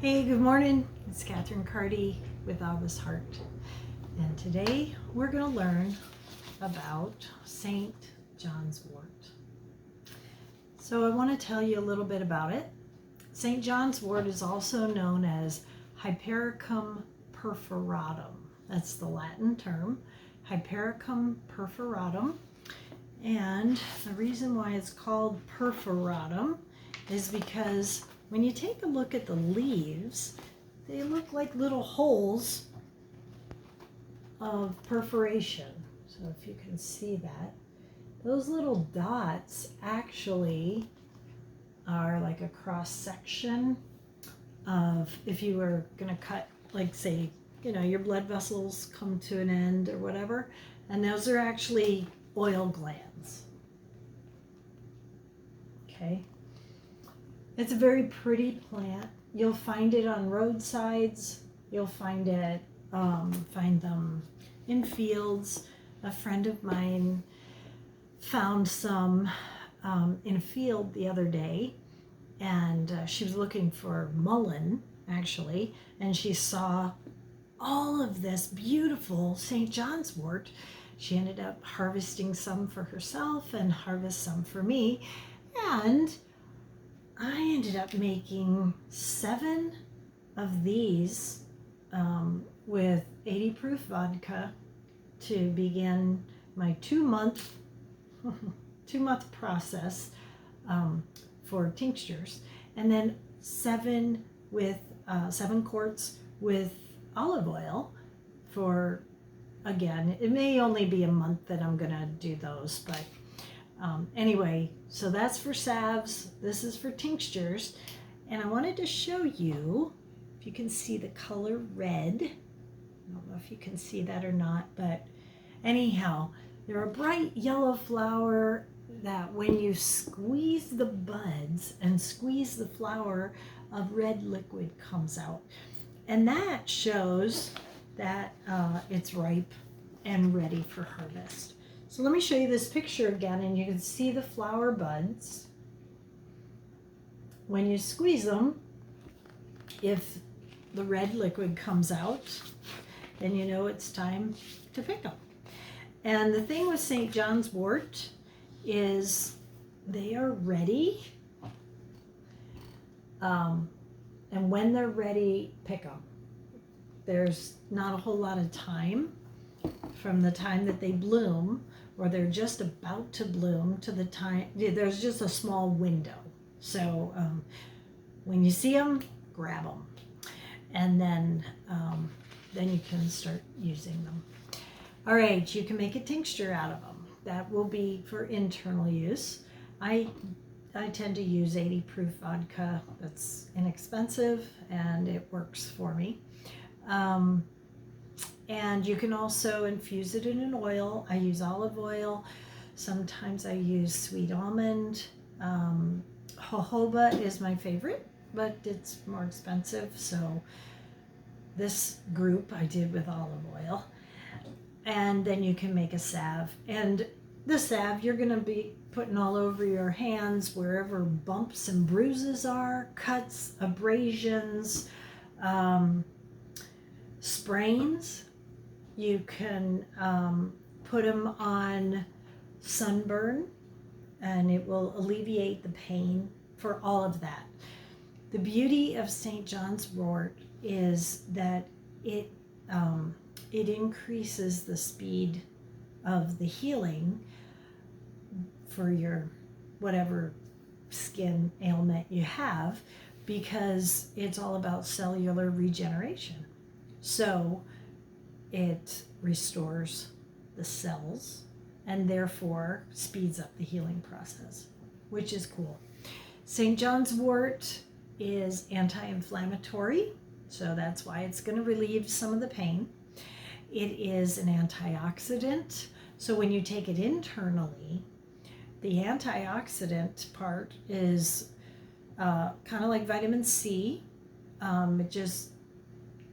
Hey, good morning. It's Catherine Cardy with August Heart. And today we're going to learn about St. John's wort. So I want to tell you a little bit about it. St. John's wort is also known as Hypericum perforatum. That's the Latin term, Hypericum perforatum. And the reason why it's called perforatum is because when you take a look at the leaves, they look like little holes of perforation. So if you can see that, those little dots actually are like a cross section of, if you were going to cut, like say, your blood vessels come to an end or whatever, and those are actually oil glands. Okay. It's a very pretty plant. You'll find it on roadsides. You'll find them in fields. A friend of mine found some in a field the other day, and she was looking for mullein, actually, and she saw all of this beautiful St. John's wort. She ended up harvesting some for herself and harvest some for me, and I ended up making 7 of these with 80 proof vodka to begin my 2-month process for tinctures, and then 7 quarts with olive oil for, again, it may only be a month that I'm gonna do those, but anyway, so that's for salves. This is for tinctures. And I wanted to show you, if you can see the color red. I don't know if you can see that or not, but anyhow, they're a bright yellow flower that when you squeeze the buds and squeeze the flower, of red liquid comes out. And that shows that it's ripe and ready for harvest. So let me show you this picture again, and you can see the flower buds. When you squeeze them, if the red liquid comes out, then you know it's time to pick them. And the thing with St. John's wort is they are ready. And when they're ready, pick them. There's not a whole lot of time from the time that they bloom, or they're just about to bloom, to the time, there's just a small window. So when you see them, grab them, and then you can start using them. All right, you can make a tincture out of them. That will be for internal use. I tend to use 80 proof vodka. That's inexpensive and it works for me. And you can also infuse it in an oil. I use olive oil. Sometimes I use sweet almond. Jojoba is my favorite, but it's more expensive. So this group I did with olive oil. And then you can make a salve. And the salve you're going to be putting all over your hands, wherever bumps and bruises are, cuts, abrasions, sprains. You can put them on sunburn, and it will alleviate the pain for all of that. The beauty of St. John's wort is that it increases the speed of the healing for your whatever skin ailment you have, because it's all about cellular regeneration. So it restores the cells and therefore speeds up the healing process, which is cool. St. John's wort is anti-inflammatory, so that's why it's going to relieve some of the pain. It is an antioxidant, so when you take it internally, the antioxidant part is kind of like vitamin C. It just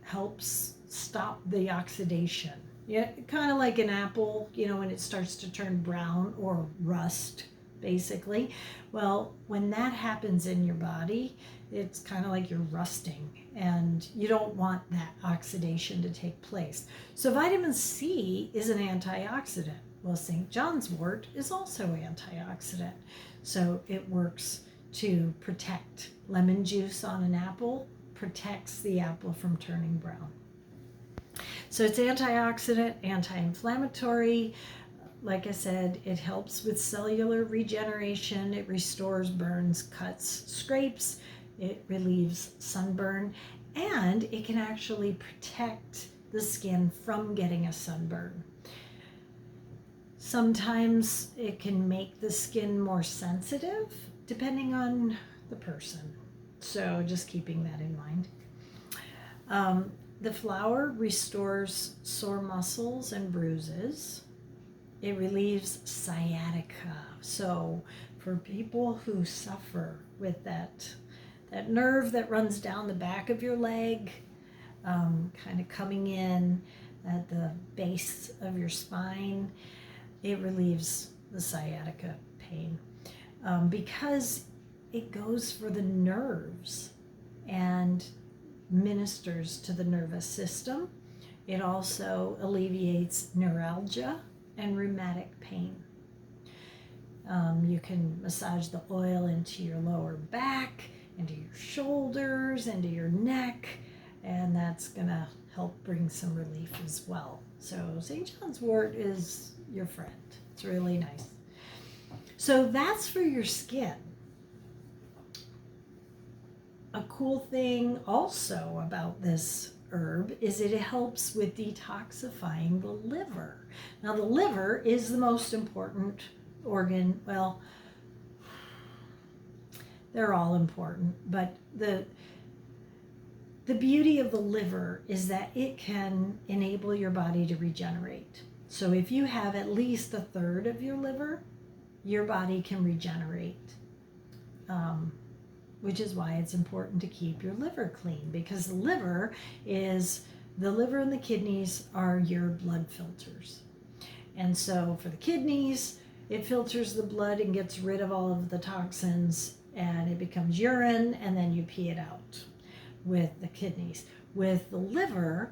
helps stop the oxidation. Yeah, kind of like an apple, when it starts to turn brown or rust, basically. Well, when that happens in your body, it's kind of like you're rusting, and you don't want that oxidation to take place. So vitamin C is an antioxidant. Well, St. John's wort is also antioxidant. So it works to protect. Lemon juice on an apple protects the apple from turning brown. So it's antioxidant, anti-inflammatory. Like I said, it helps with cellular regeneration. It restores burns, cuts, scrapes. It relieves sunburn, and it can actually protect the skin from getting a sunburn. Sometimes it can make the skin more sensitive depending on the person. So just keeping that in mind. The flower restores sore muscles and bruises. It relieves sciatica. So for people who suffer with that nerve that runs down the back of your leg, kind of coming in at the base of your spine, it relieves the sciatica pain, because it goes for the nerves and ministers to the nervous system. It also alleviates neuralgia and rheumatic pain. You can massage the oil into your lower back, into your shoulders, into your neck, and that's going to help bring some relief as well. So St. John's wort is your friend. It's really nice. So that's for your skin. A cool thing also about this herb is it helps with detoxifying the liver. Now, the liver is the most important organ. Well, they're all important, but the beauty of the liver is that it can enable your body to regenerate. So if you have at least a third of your liver, your body can regenerate, which is why it's important to keep your liver clean, because the liver and the kidneys are your blood filters. And so for the kidneys, it filters the blood and gets rid of all of the toxins, and it becomes urine, and then you pee it out with the kidneys. With the liver,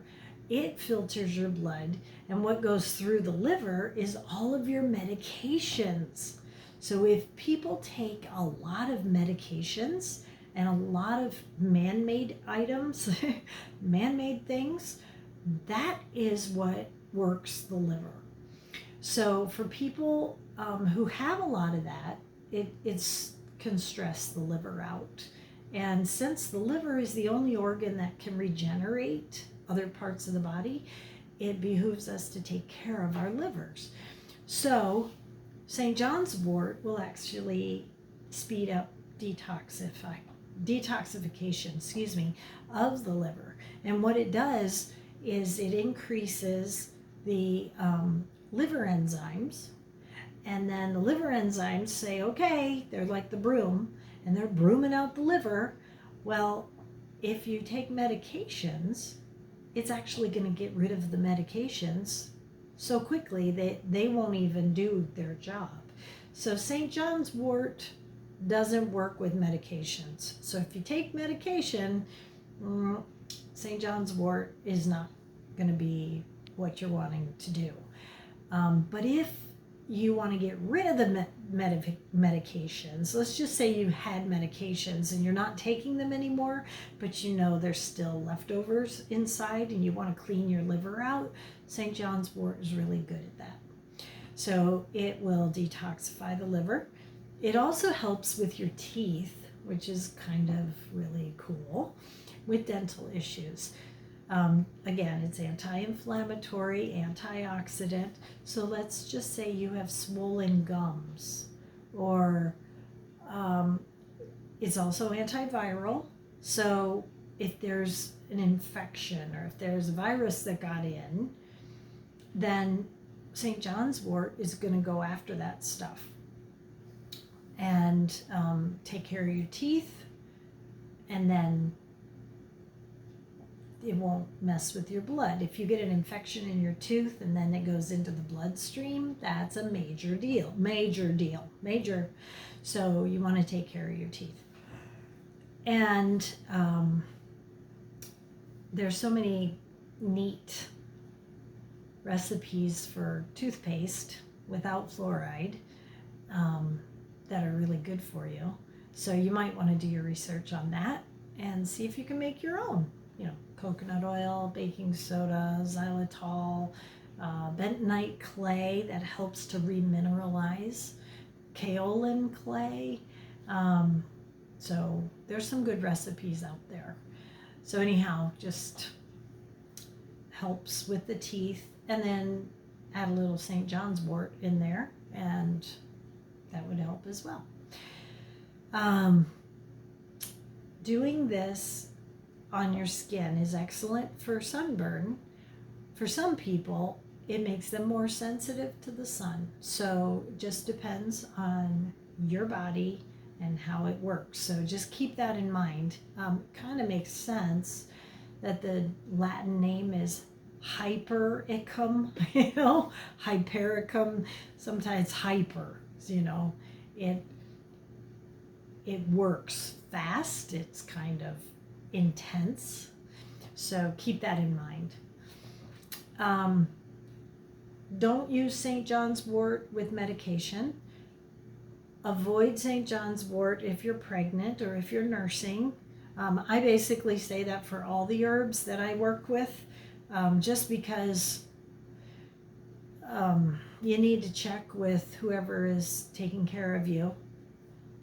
it filters your blood, and what goes through the liver is all of your medications. So if people take a lot of medications and a lot of man-made items, man-made things, that is what works the liver. So for people who have a lot of that, it can stress the liver out. And since the liver is the only organ that can regenerate other parts of the body, it behooves us to take care of our livers. So St. John's wort will actually speed up detoxification, of the liver. And what it does is it increases the liver enzymes, and then the liver enzymes say, okay, they're like the broom, and they're brooming out the liver. Well, if you take medications, it's actually going to get rid of the medications so quickly that they won't even do their job. So St. John's wort doesn't work with medications. So if you take medication, St. John's wort is not going to be what you're wanting to do. But if you want to get rid of the medications, let's just say you had medications and you're not taking them anymore, but you know there's still leftovers inside and you want to clean your liver out, St. John's wort is really good at that. So it will detoxify the liver. It also helps with your teeth, which is kind of really cool, with dental issues. Again, it's anti-inflammatory, antioxidant. So let's just say you have swollen gums, or it's also antiviral. So if there's an infection or if there's a virus that got in, then St. John's wort is going to go after that stuff and take care of your teeth, and then it won't mess with your blood. If you get an infection in your tooth and then it goes into the bloodstream, that's a major deal. Major. So you want to take care of your teeth. And there's so many neat recipes for toothpaste without fluoride that are really good for you. So you might want to do your research on that and see if you can make your own. You know, coconut oil, baking soda, xylitol, bentonite clay that helps to remineralize, kaolin clay. So there's some good recipes out there. So anyhow, just helps with the teeth, and then add a little St. John's wort in there, and that would help as well. Doing this on your skin is excellent for sunburn. For some people, it makes them more sensitive to the sun. So it just depends on your body and how it works. So just keep that in mind. Kind of makes sense that the Latin name is hypericum, you know, hypericum, sometimes hyper, you know, it works fast, it's kind of intense, so keep that in mind. Don't use St. John's wort with medication. Avoid St. John's wort if you're pregnant or if you're nursing. I basically say that for all the herbs that I work with, just because you need to check with whoever is taking care of you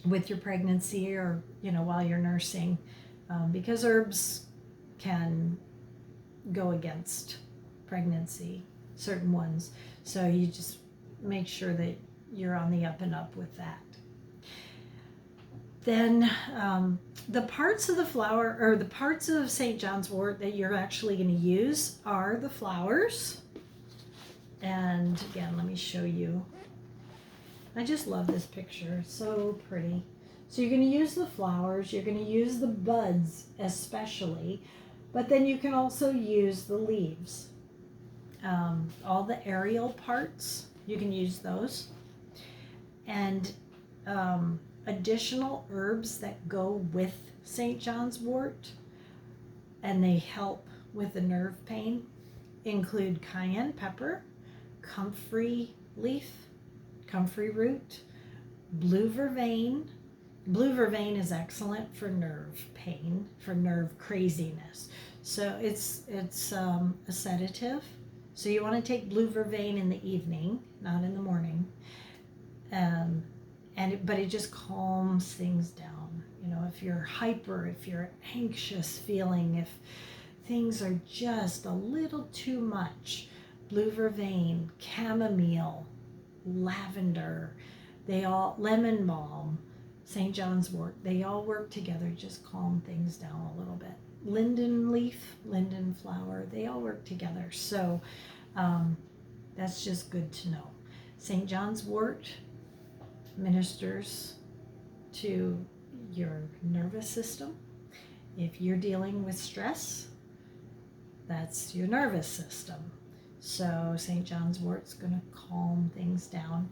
with your pregnancy, or, you know, while you're nursing, because herbs can go against pregnancy, certain ones. So you just make sure that you're on the up and up with that. Then the parts of the flower, or the parts of St. John's wort that you're actually going to use are the flowers. And again, let me show you. I just love this picture, it's so pretty. So you're going to use the flowers, you're going to use the buds especially, but then you can also use the leaves. All the aerial parts, you can use those. And additional herbs that go with St. John's wort, and they help with the nerve pain, include cayenne pepper, comfrey leaf, comfrey root, blue vervain. Blue vervain is excellent for nerve pain, for nerve craziness. So it's a sedative. So you want to take blue vervain in the evening, not in the morning. But it just calms things down. You know, if you're hyper, if you're anxious feeling, if things are just a little too much, blue vervain, chamomile, lavender, lemon balm, St. John's wort, they all work together, just calm things down a little bit. Linden leaf, linden flower, they all work together. So that's just good to know. St. John's wort ministers to your nervous system. If you're dealing with stress, that's your nervous system. So St. John's wort's going to calm things down.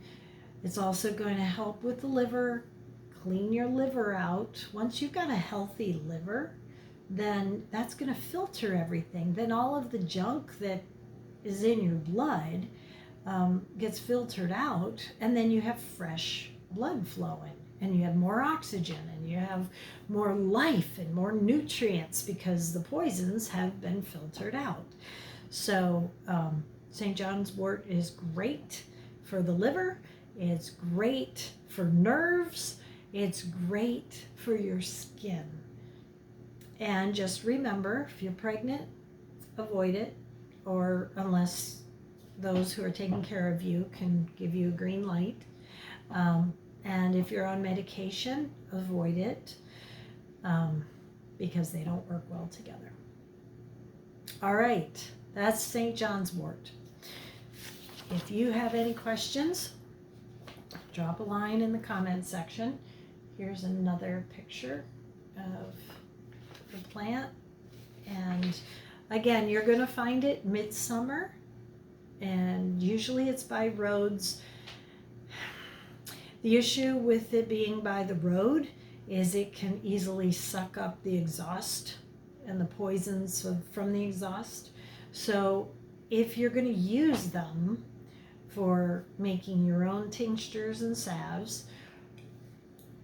It's also going to help with the liver, clean your liver out. Once you've got a healthy liver, then that's going to filter everything. Then all of the junk that is in your blood gets filtered out, and then you have fresh blood flowing, and you have more oxygen, and you have more life and more nutrients because the poisons have been filtered out. So St. John's wort is great for the liver, it's great for nerves, it's great for your skin. And just remember, if you're pregnant, avoid it, or unless those who are taking care of you can give you a green light. And if you're on medication, avoid it because they don't work well together. All right, that's St. John's wort. If you have any questions, drop a line in the comment section. Here's another picture of the plant. And again, you're going to find it midsummer, and usually it's by roads. The issue with it being by the road is it can easily suck up the exhaust and the poisons from the exhaust. So if you're going to use them for making your own tinctures and salves,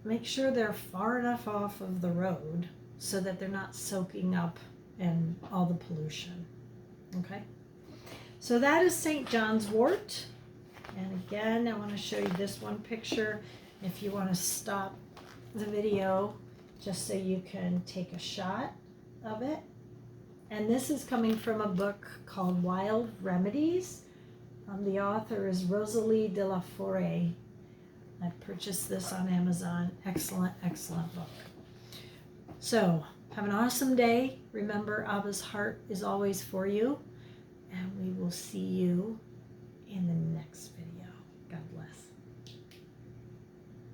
make sure they're far enough off of the road so that they're not soaking up and all the pollution. Okay, so that is St. John's wort. And again, I want to show you this one picture if you want to stop the video just so you can take a shot of it. And this is coming from a book called Wild Remedies. The author is Rosalie de la Forêt. I purchased this on Amazon. Excellent, excellent book. So, have an awesome day. Remember, Abba's heart is always for you. And we will see you in the next video.